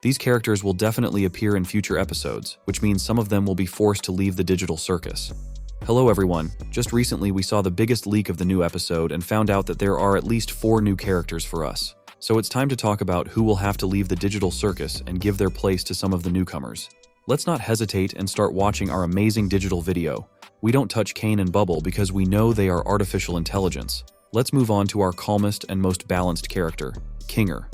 These characters will definitely appear in future episodes, which means some of them will be forced to leave the digital circus. Hello everyone, just recently we saw the biggest leak of the new episode and found out that there are at least 4 new characters for us. So it's time to talk about who will have to leave the digital circus and give their place to some of the newcomers. Let's not hesitate and start watching our amazing digital video. We don't touch Kane and Bubble because we know they are artificial intelligence. Let's move on to our calmest and most balanced character, Kinger.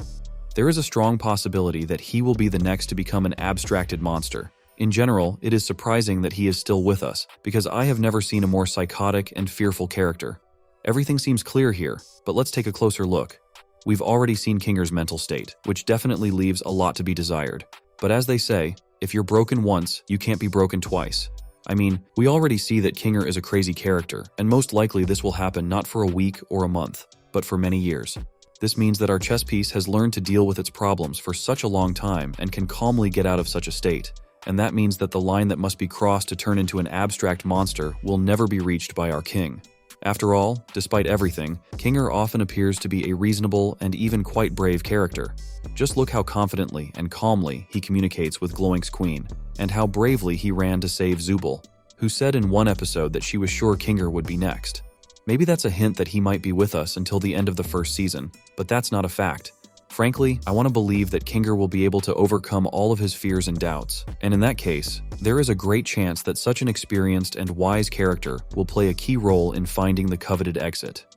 There is a strong possibility that he will be the next to become an abstracted monster. In general, it is surprising that he is still with us, because I have never seen a more psychotic and fearful character. Everything seems clear here, but let's take a closer look. We've already seen Kinger's mental state, which definitely leaves a lot to be desired. But as they say, if you're broken once, you can't be broken twice. I mean, we already see that Kinger is a crazy character, and most likely this will happen not for a week or a month, but for many years. This means that our chess piece has learned to deal with its problems for such a long time and can calmly get out of such a state. And that means that the line that must be crossed to turn into an abstract monster will never be reached by our king. After all, despite everything, Kinger often appears to be a reasonable and even quite brave character. Just look how confidently and calmly he communicates with Glowing's queen, and how bravely he ran to save Zubal, who said in one episode that she was sure Kinger would be next. Maybe that's a hint that he might be with us until the end of the first season, but that's not a fact. Frankly, I want to believe that Kinger will be able to overcome all of his fears and doubts, and in that case, there is a great chance that such an experienced and wise character will play a key role in finding the coveted exit.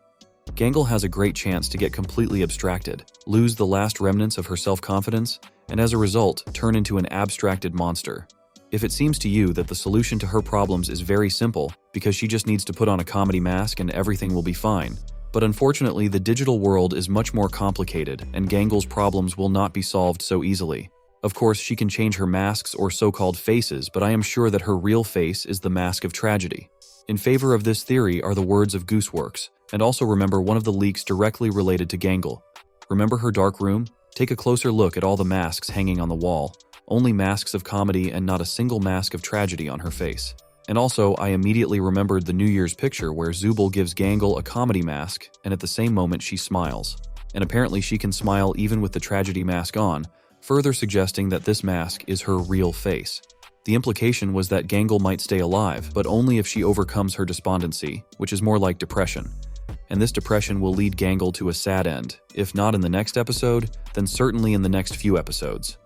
Gangle has a great chance to get completely abstracted, lose the last remnants of her self-confidence, and as a result, turn into an abstracted monster. If it seems to you that the solution to her problems is very simple, because she just needs to put on a comedy mask and everything will be fine, but unfortunately, the digital world is much more complicated, and Gangle's problems will not be solved so easily. Of course, she can change her masks or so-called faces, but I am sure that her real face is the mask of tragedy. In favor of this theory are the words of Gooseworx, and also remember one of the leaks directly related to Gangle. Remember her dark room? Take a closer look at all the masks hanging on the wall. Only masks of comedy and not a single mask of tragedy on her face. And also, I immediately remembered the New Year's picture where Zubal gives Gangle a comedy mask, and at the same moment she smiles. And apparently she can smile even with the tragedy mask on, further suggesting that this mask is her real face. The implication was that Gangle might stay alive, but only if she overcomes her despondency, which is more like depression. And this depression will lead Gangle to a sad end, if not in the next episode, then certainly in the next few episodes.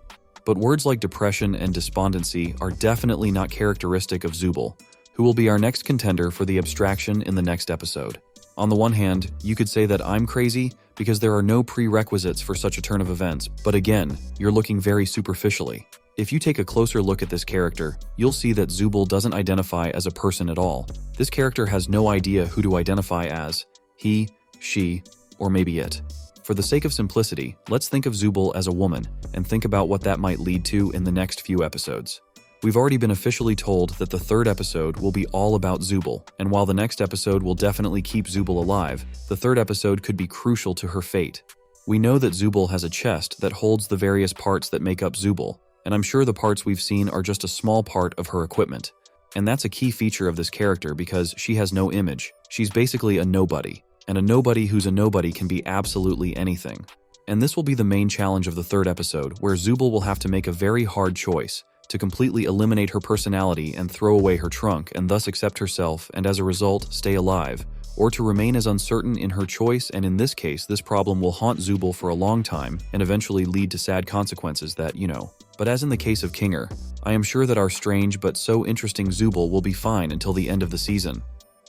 But words like depression and despondency are definitely not characteristic of Zubal, who will be our next contender for the abstraction in the next episode. On the one hand, you could say that I'm crazy because there are no prerequisites for such a turn of events, but again, you're looking very superficially. If you take a closer look at this character, you'll see that Zubal doesn't identify as a person at all. This character has no idea who to identify as, he, she, or maybe it. For the sake of simplicity, let's think of Zubal as a woman, and think about what that might lead to in the next few episodes. We've already been officially told that the third episode will be all about Zubal, and while the next episode will definitely keep Zubal alive, the third episode could be crucial to her fate. We know that Zubal has a chest that holds the various parts that make up Zubal, and I'm sure the parts we've seen are just a small part of her equipment. And that's a key feature of this character because she has no image. She's basically a nobody. And a nobody who's a nobody can be absolutely anything. And this will be the main challenge of the third episode, where Zubal will have to make a very hard choice to completely eliminate her personality and throw away her trunk and thus accept herself and as a result stay alive, or to remain as uncertain in her choice, and in this case this problem will haunt Zubal for a long time and eventually lead to sad consequences that, you know. But as in the case of Kinger, I am sure that our strange but so interesting Zubal will be fine until the end of the season.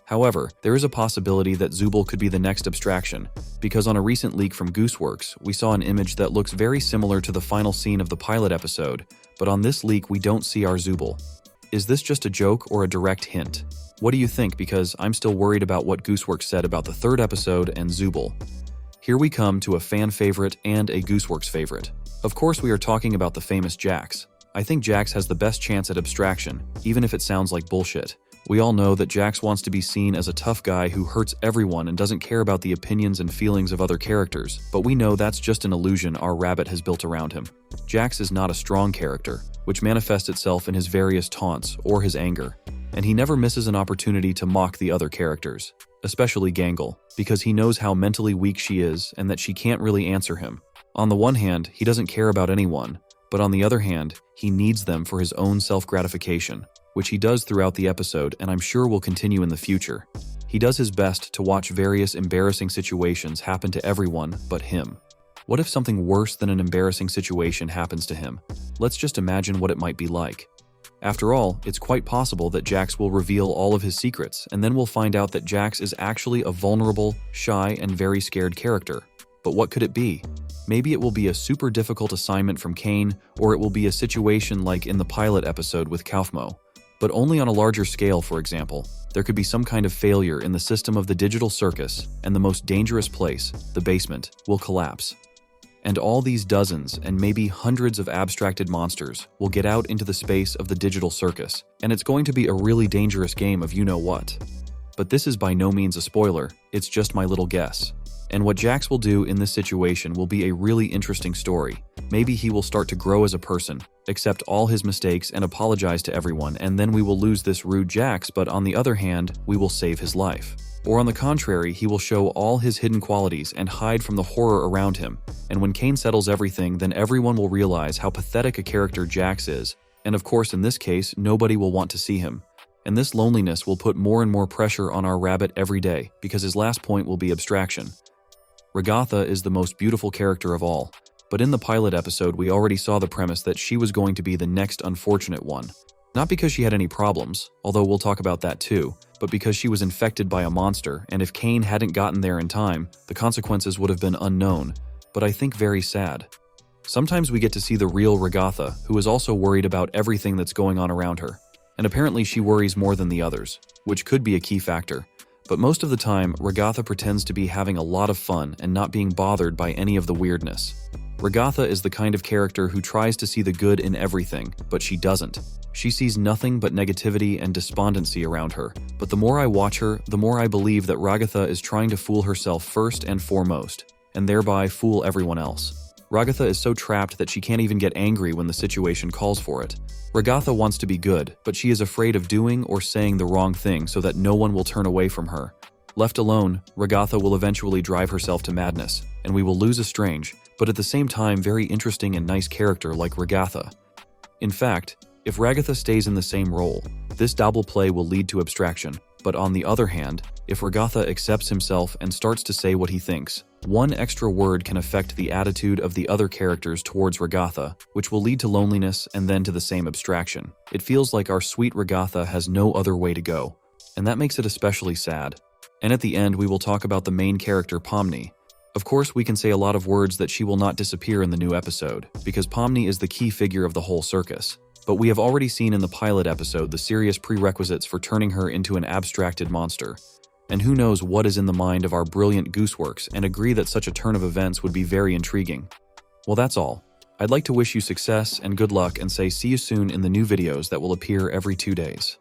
However, there is a possibility that Zubal could be the next abstraction, because on a recent leak from Gooseworx, we saw an image that looks very similar to the final scene of the pilot episode, but on this leak we don't see our Zubal. Is this just a joke or a direct hint? What do you think, because I'm still worried about what Gooseworx said about the third episode and Zubal. Here we come to a fan favorite and a Gooseworx favorite. Of course we are talking about the famous Jax. I think Jax has the best chance at abstraction, even if it sounds like bullshit. We all know that Jax wants to be seen as a tough guy who hurts everyone and doesn't care about the opinions and feelings of other characters, but we know that's just an illusion our rabbit has built around him. Jax is not a strong character, which manifests itself in his various taunts or his anger, and he never misses an opportunity to mock the other characters, especially Gangle, because he knows how mentally weak she is and that she can't really answer him. On the one hand, he doesn't care about anyone, But on the other hand, he needs them for his own self-gratification, which he does throughout the episode and I'm sure will continue in the future. He does his best to watch various embarrassing situations happen to everyone but him. What if something worse than an embarrassing situation happens to him? Let's just imagine what it might be like. After all, it's quite possible that Jax will reveal all of his secrets, and then we'll find out that Jax is actually a vulnerable, shy, and very scared character. But what could it be? Maybe it will be a super difficult assignment from Kane, or it will be a situation like in the pilot episode with Kaufmo. But only on a larger scale, for example. There could be some kind of failure in the system of the digital circus, and the most dangerous place, the basement, will collapse. And all these dozens and maybe hundreds of abstracted monsters will get out into the space of the digital circus, and it's going to be a really dangerous game of you-know-what. But this is by no means a spoiler, it's just my little guess. And what Jax will do in this situation will be a really interesting story. Maybe he will start to grow as a person, accept all his mistakes and apologize to everyone, and then we will lose this rude Jax, but on the other hand, we will save his life. Or on the contrary, he will show all his hidden qualities and hide from the horror around him. And when Kane settles everything, then everyone will realize how pathetic a character Jax is. And of course, in this case, nobody will want to see him. And this loneliness will put more and more pressure on our rabbit every day, because his last point will be abstraction. Ragatha is the most beautiful character of all. But in the pilot episode, we already saw the premise that she was going to be the next unfortunate one. Not because she had any problems, although we'll talk about that too, but because she was infected by a monster, and if Kane hadn't gotten there in time, the consequences would have been unknown, but I think very sad. Sometimes we get to see the real Ragatha, who is also worried about everything that's going on around her. And apparently she worries more than the others, which could be a key factor. But most of the time, Ragatha pretends to be having a lot of fun and not being bothered by any of the weirdness. Ragatha is the kind of character who tries to see the good in everything, but she doesn't. She sees nothing but negativity and despondency around her. But the more I watch her, the more I believe that Ragatha is trying to fool herself first and foremost, and thereby fool everyone else. Ragatha is so trapped that she can't even get angry when the situation calls for it. Ragatha wants to be good, but she is afraid of doing or saying the wrong thing so that no one will turn away from her. Left alone, Ragatha will eventually drive herself to madness, and we will lose a strange, but at the same time very interesting and nice character like Ragatha. In fact, if Ragatha stays in the same role, this double play will lead to abstraction. But on the other hand, if Ragatha accepts himself and starts to say what he thinks, one extra word can affect the attitude of the other characters towards Ragatha, which will lead to loneliness and then to the same abstraction. It feels like our sweet Ragatha has no other way to go, and that makes it especially sad. And at the end, we will talk about the main character, Pomni. Of course, we can say a lot of words that she will not disappear in the new episode, because Pomni is the key figure of the whole circus. But we have already seen in the pilot episode the serious prerequisites for turning her into an abstracted monster. And who knows what is in the mind of our brilliant Gooseworx, and agree that such a turn of events would be very intriguing. Well, that's all. I'd like to wish you success and good luck and say see you soon in the new videos that will appear every 2 days.